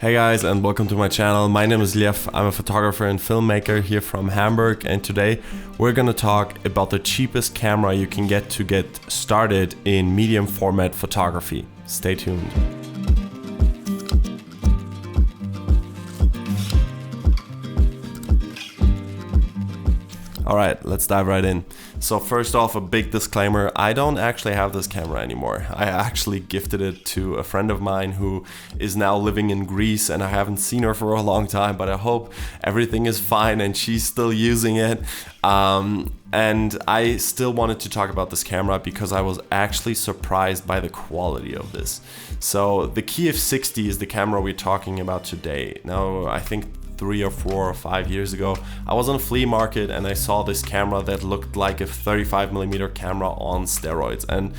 Hey guys, and welcome to my channel. My name is Liev. I'm a photographer and filmmaker here from Hamburg, and today we're gonna talk about the cheapest camera you can get to get started in medium format photography. Stay tuned. Alright, let's dive right in. So first off, a big disclaimer, I don't actually have this camera anymore. I actually gifted it to a friend of mine who is now living in Greece, and I haven't seen her for a long time, but I hope everything is fine and she's still using it. And I still wanted to talk about this camera because I was actually surprised by the quality of this. So the Kiev 60 is the camera we're talking about today. Now, I think 3 or 4 or 5 years ago, I was on a flea market and I saw this camera that looked like a 35mm camera on steroids. And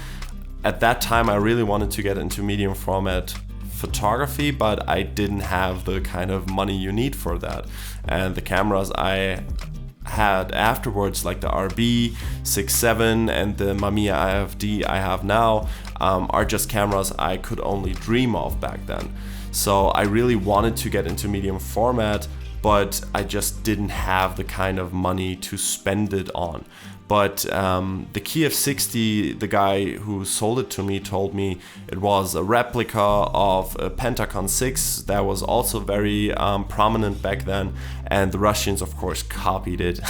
at that time, I really wanted to get into medium format photography, but I didn't have the kind of money you need for that. And the cameras I had afterwards, like the RB67 and the Mamiya IFD I have now, are just cameras I could only dream of back then. So I really wanted to get into medium format, but I just didn't have the kind of money to spend it on. But the Kiev 60, the guy who sold it to me told me it was a replica of a Pentacon 6 that was also very prominent back then, and the Russians of course copied it.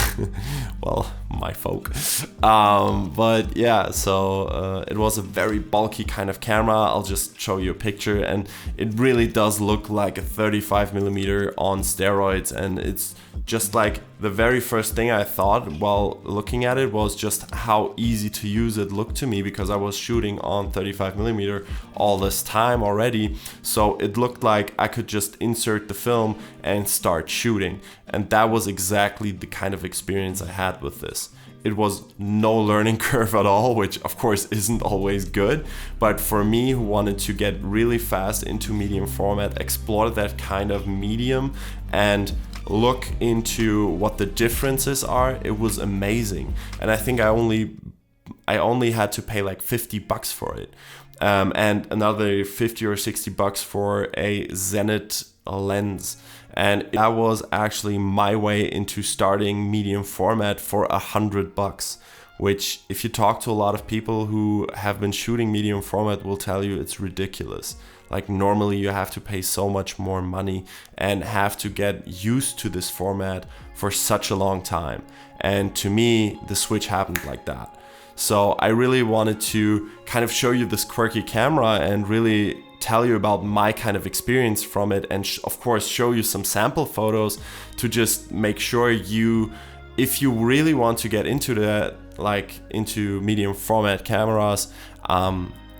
Well, my folk. But yeah, so it was a very bulky kind of camera. I'll just show you a picture, and it really does look like a 35mm on steroids, and it's just like the very first thing I thought while looking at it was just how easy to use it looked to me, because I was shooting on 35mm all this time already. So it looked like I could just insert the film and start shooting. And that was exactly the kind of experience I had with this. It was no learning curve at all, which of course isn't always good. But for me, who wanted to get really fast into medium format, explore that kind of medium and look into what the differences are, it was amazing. And I think I only had to pay like $50 for it, and another 50 or 60 bucks for a Zenit lens. And that was actually my way into starting medium format for $100, which if you talk to a lot of people who have been shooting medium format will tell you it's ridiculous. Like normally you have to pay so much more money and have to get used to this format for such a long time. And to me, the switch happened like that. So I really wanted to kind of show you this quirky camera and really tell you about my kind of experience from it, and of course show you some sample photos to just make sure if you really want to get into that, like into medium format cameras,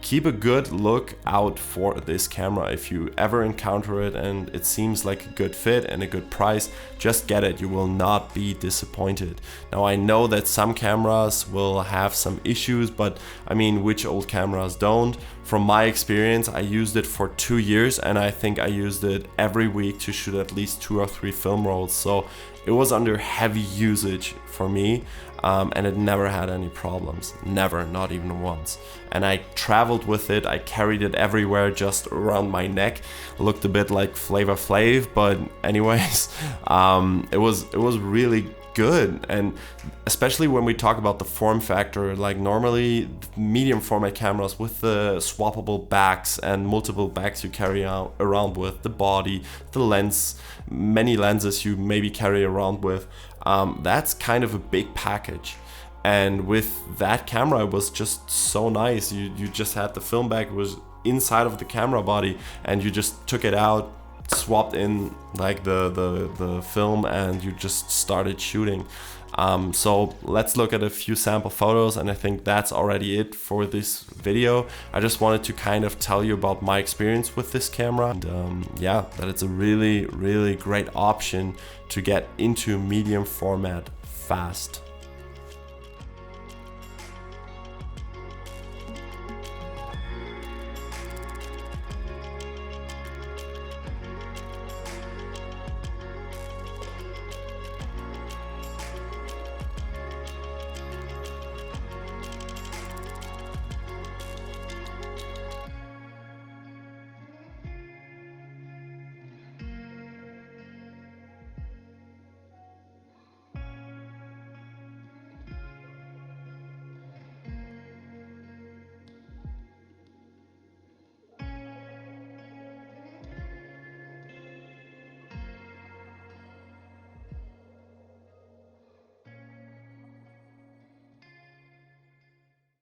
keep a good look out for this camera. If you ever encounter it and it seems like a good fit and a good price, just get it. You will not be disappointed. Now, I know that some cameras will have some issues, but I mean, which old cameras don't? From my experience, I used it for 2 years, and I think I used it every week to shoot at least 2 or 3 film rolls. So it was under heavy usage for me, and it never had any problems. Never, not even once. And I traveled with it, I carried it everywhere, just around my neck. Looked a bit like Flavor Flav, but anyways, it was really good. And especially when we talk about the form factor, like normally medium format cameras with the swappable backs and multiple backs you carry around with, the body, the lens, many lenses you maybe carry around with, that's kind of a big package. And with that camera, it was just so nice. You just had the film bag, it was inside of the camera body, and you just took it out, swapped in like the film, and you just started shooting. So let's look at a few sample photos, and I think that's already it for this video. I just wanted to kind of tell you about my experience with this camera, and yeah, that it's a really, really great option to get into medium format fast.